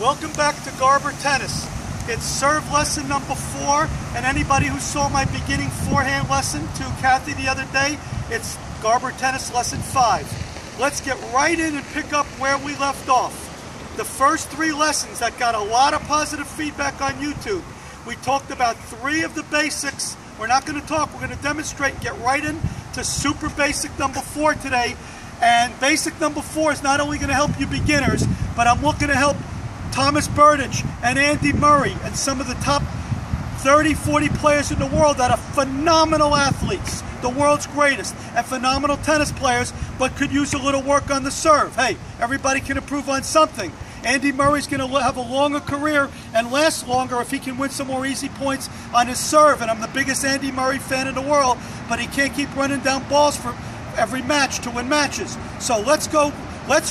Welcome back to Garber Tennis. It's serve lesson number 4, and anybody who saw my beginning forehand lesson to Kathy the other day, it's Garber Tennis lesson 5. Let's get right in and pick up where we left off. The first 3 lessons that got a lot of positive feedback on YouTube. We talked about 3 of the basics. We're not going to talk, we're going to demonstrate and get right into super basic number 4 today. And basic number 4 is not only going to help you beginners, but I'm looking to help Thomas Burditch and Andy Murray and some of the top 30, 40 players in the world that are phenomenal athletes, the world's greatest, and phenomenal tennis players, but could use a little work on the serve. Hey, everybody can improve on something. Andy Murray's going to have a longer career and last longer if he can win some more easy points on his serve. And I'm the biggest Andy Murray fan in the world, but he can't keep running down balls for every match to win matches. So let's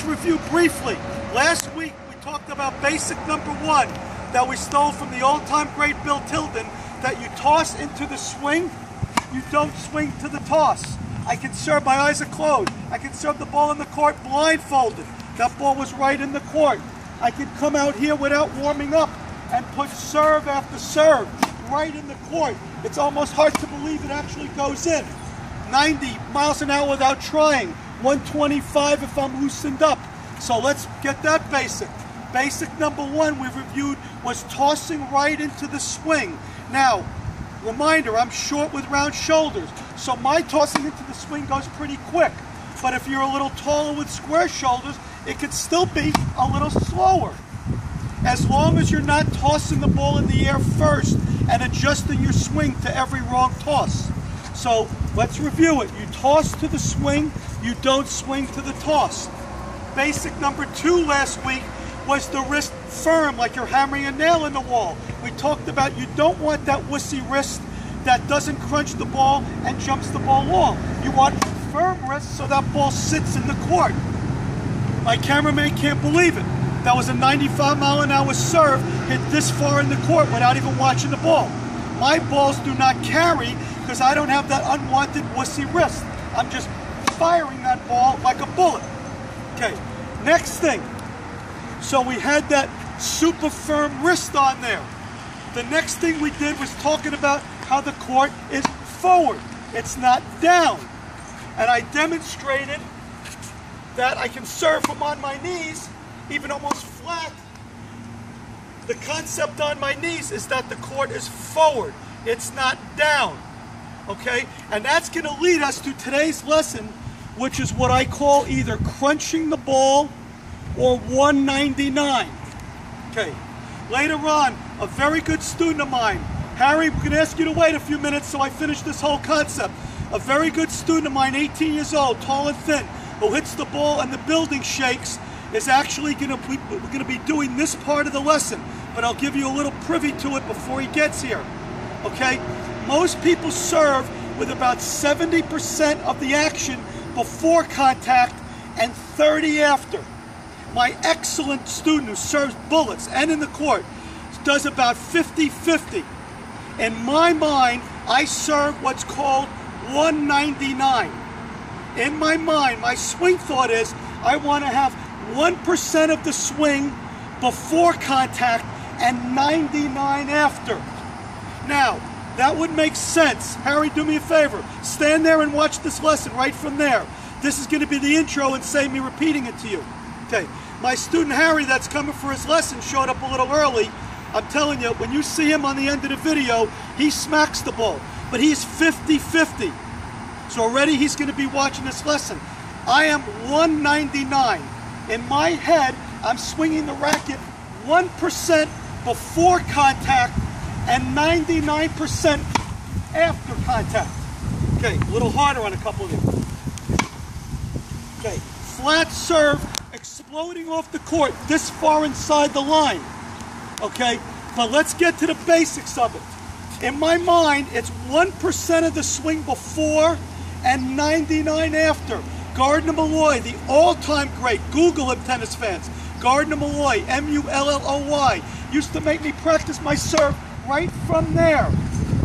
review briefly. Last week we talked about basic number 1 that we stole from the all-time great Bill Tilden, that you toss into the swing, you don't swing to the toss. I can serve, my eyes are closed. I can serve the ball in the court blindfolded. That ball was right in the court. I can come out here without warming up and put serve after serve right in the court. It's almost hard to believe it actually goes in. 90 miles an hour without trying. 125 if I'm loosened up. So let's get that basic. Basic number 1 we reviewed was tossing right into the swing. Now, reminder, I'm short with round shoulders, so my tossing into the swing goes pretty quick. But if you're a little taller with square shoulders, it could still be a little slower. As long as you're not tossing the ball in the air first and adjusting your swing to every wrong toss. So let's review it. You toss to the swing, you don't swing to the toss. Basic number 2 last week was the wrist firm, like you're hammering a nail in the wall. We talked about you don't want that wussy wrist that doesn't crunch the ball and jumps the ball long. You want firm wrist so that ball sits in the court. My cameraman can't believe it. That was a 95-mile-an-hour serve hit this far in the court without even watching the ball. My balls do not carry because I don't have that unwanted wussy wrist. I'm just firing that ball like a bullet. Okay, next thing. So we had that super firm wrist on there. The next thing we did was talking about how the court is forward. It's not down. And I demonstrated that I can serve from on my knees, even almost flat. The concept on my knees is that the court is forward. It's not down. Okay? And that's going to lead us to today's lesson, which is what I call either crunching the ball or 199. Okay. Later on, a very good student of mine, Harry, we're going to ask you to wait a few minutes so I finish this whole concept. A very good student of mine, 18 years old, tall and thin, who hits the ball and the building shakes, is actually going to be doing this part of the lesson. But I'll give you a little privy to it before he gets here. Okay? Most people serve with about 70% of the action before contact and 30 after. My excellent student who serves bullets and in the court does about 50-50. In my mind, I serve what's called 199. In my mind, my swing thought is I want to have 1% of the swing before contact and 99 after. Now, that would make sense. Harry, do me a favor. Stand there and watch this lesson right from there. This is going to be the intro and save me repeating it to you. Okay. My student Harry that's coming for his lesson showed up a little early. I'm telling you, when you see him on the end of the video, he smacks the ball. But he's 50-50. So already he's going to be watching this lesson. I am 199. In my head, I'm swinging the racket 1% before contact and 99% after contact. Okay, a little harder on a couple of them. Okay, flat serve, exploding off the court this far inside the line. Okay, but let's get to the basics of it. In my mind, it's 1% of the swing before and 99 after. Gardner Malloy, the all-time great, Google him, tennis fans. Gardner Malloy, M-U-L-L-O-Y, used to make me practice my serve right from there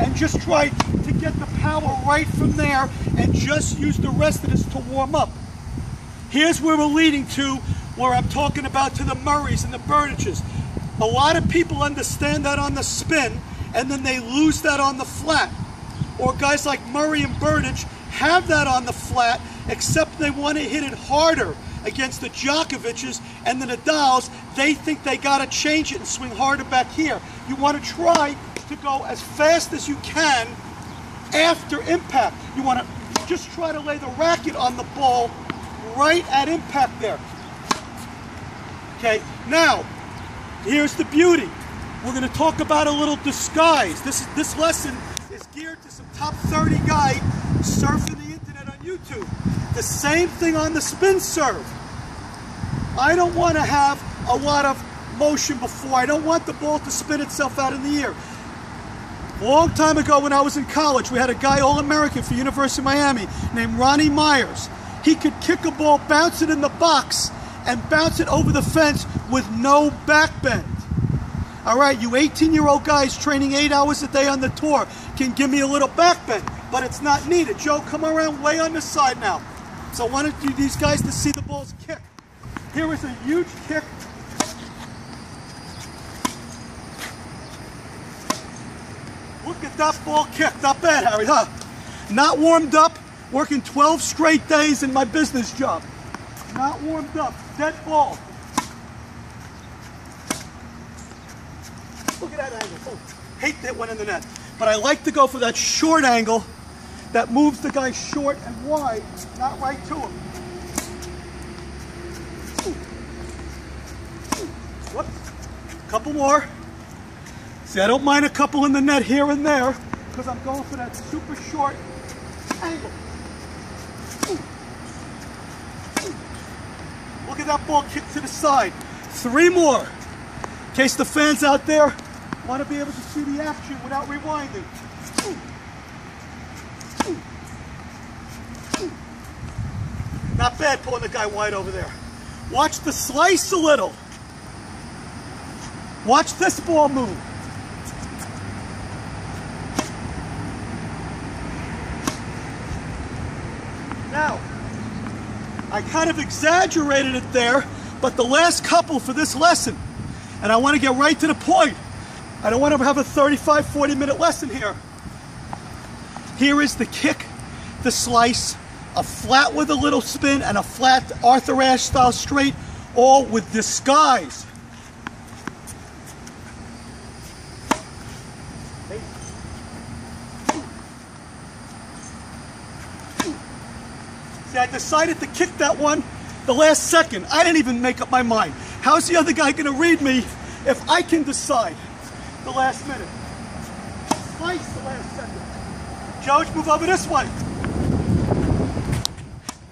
and just try to get the power right from there and just use the rest of this to warm up. Here's where we're leading to, where I'm talking about to the Murrays and the Burditches. A lot of people understand that on the spin, and then they lose that on the flat. Or guys like Murray and Burditch have that on the flat, except they want to hit it harder against the Djokovic's and the Nadals. They think they got to change it and swing harder back here. You want to try to go as fast as you can after impact. You want to just try to lay the racket on the ball right at impact there. Okay, now, here's the beauty. We're going to talk about a little disguise. This lesson is geared to some top 30 guy surfing the internet on YouTube. The same thing on the spin serve. I don't want to have a lot of motion before. I don't want the ball to spin itself out in the air. A long time ago when I was in college, we had a guy All-American for University of Miami named Ronnie Myers. He could kick a ball, bounce it in the box, and bounce it over the fence with no back bend. All right, you 18-year-old guys training 8 hours a day on the tour can give me a little back bend, but it's not needed. Joe, come around way on this side now. So I wanted these guys to see the balls kick. Here is a huge kick. Look at that ball kick. Not bad, Harry, huh? Not warmed up, working 12 straight days in my business job. Not warmed up, dead ball. Look at that angle. Oh, hate that one in the net. But I like to go for that short angle that moves the guy short and wide, not right to him. Whoops. Couple more. See, I don't mind a couple in the net here and there because I'm going for that super short angle. Look at that ball kick to the side. 3 more. In case the fans out there want to be able to see the action without rewinding. Not bad pulling the guy wide over there. Watch the slice a little. Watch this ball move. Now, I kind of exaggerated it there, but the last couple for this lesson, and I want to get right to the point. I don't want to have a 35, 40-minute lesson here. Here is the kick, the slice, a flat with a little spin, and a flat Arthur Ashe style straight, all with disguise. See, I decided to kick that one the last second. I didn't even make up my mind. How's the other guy going to read me if I can decide the last minute? Slice the last second. George, move over this way.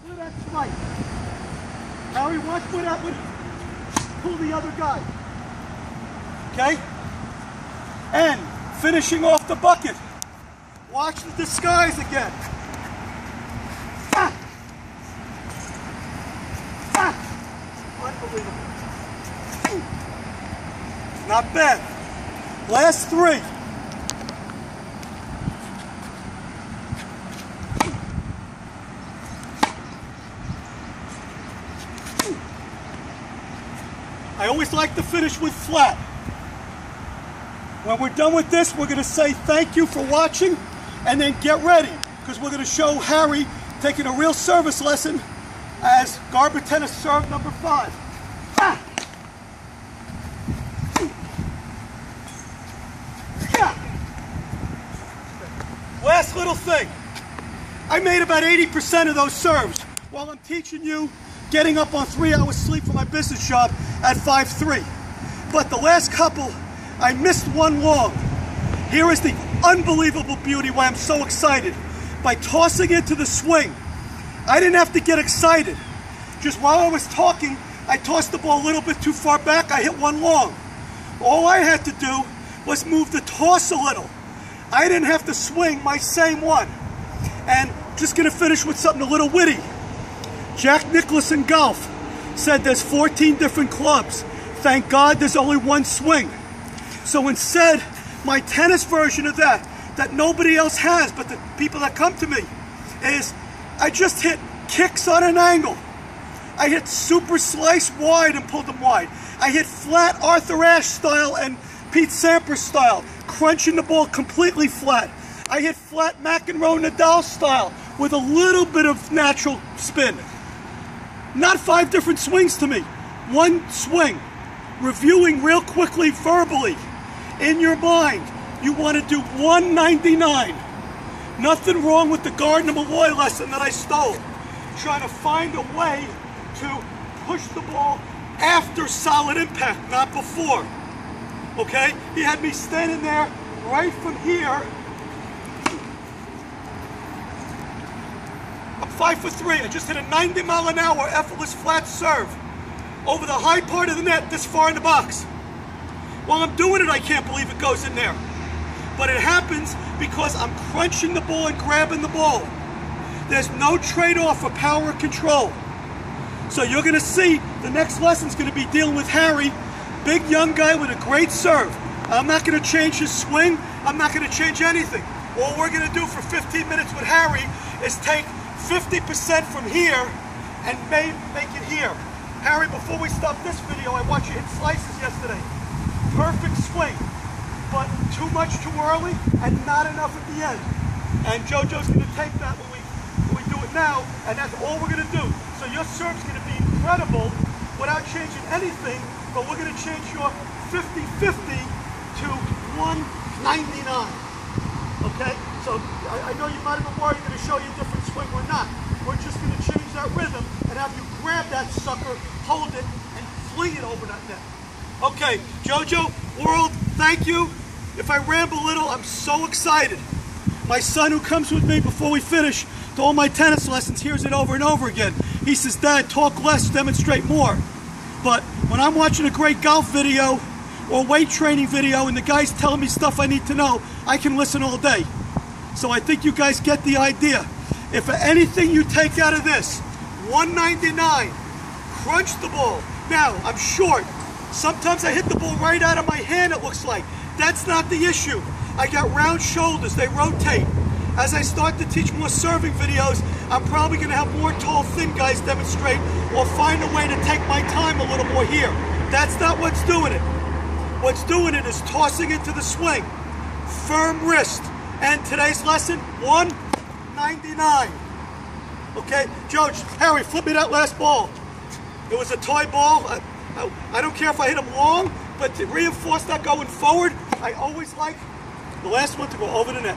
Look at that slice. Harry, watch where that would pull the other guy. Okay? And finishing off the bucket. Watch the disguise again. Ah! Unbelievable. Not bad. Last 3. I always like to finish with flat. When we're done with this, we're going to say thank you for watching and then get ready because we're going to show Harry taking a real service lesson as Garber tennis serve number 5. Ah! Yeah. Last little thing. I made about 80% of those serves while I'm teaching you getting up on 3 hours sleep for my business job at 5'3". But the last couple, I missed one long. Here is the unbelievable beauty why I'm so excited. By tossing into the swing, I didn't have to get excited. Just while I was talking, I tossed the ball a little bit too far back. I hit one long. All I had to do was move the toss a little. I didn't have to swing my same one. And just going to finish with something a little witty. Jack Nicklaus in golf said there's 14 different clubs. Thank God there's only one swing. So instead, my tennis version of that nobody else has but the people that come to me, is I just hit kicks on an angle. I hit super slice wide and pulled them wide. I hit flat Arthur Ashe style and Pete Sampras style, crunching the ball completely flat. I hit flat McEnroe Nadal style with a little bit of natural spin. Not 5 different swings to me. One swing. Reviewing real quickly verbally. In your mind, you want to do 199. Nothing wrong with the Gardner Malloy lesson that I stole. Trying to find a way to push the ball after solid impact, not before. Okay? He had me standing there right from here. I'm 5'3". I just hit a 90-mile-an-hour effortless flat serve over the high part of the net this far in the box. While I'm doing it, I can't believe it goes in there. But it happens because I'm crunching the ball and grabbing the ball. There's no trade-off for power control. So you're going to see the next lesson's going to be dealing with Harry, big young guy with a great serve. I'm not going to change his swing. I'm not going to change anything. All we're going to do for 15 minutes with Harry is take 50% from here and make it here. Harry, before we stop this video, I watched you hit slices yesterday. Perfect swing, but too much too early and not enough at the end. And JoJo's going to take that when we do it now, and that's all we're going to do. So your serve's going to be incredible without changing anything, but we're going to change your 50-50 to 199. Okay? So I know you might have been worried going to show you a different swing. We're not. We're just going to change that rhythm and have you grab that sucker, hold it, and fling it over that net. Okay, JoJo, world, thank you. If I ramble a little, I'm so excited. My son, who comes with me before we finish to all my tennis lessons, hears it over and over again. He says, Dad, talk less, demonstrate more. But when I'm watching a great golf video or weight training video and the guy's telling me stuff I need to know, I can listen all day. So I think you guys get the idea. If anything you take out of this, 199, crunch the ball. Now, I'm short. Sometimes I hit the ball right out of my hand, it looks like. That's not the issue. I got round shoulders, they rotate. As I start to teach more serving videos, I'm probably going to have more tall, thin guys demonstrate or find a way to take my time a little more here. That's not what's doing it. What's doing it is tossing into the swing. Firm wrist. And today's lesson, 199. Okay, George, Harry, flip me that last ball. It was a toy ball. I don't care if I hit him long, but to reinforce that going forward, I always like the last one to go over the net.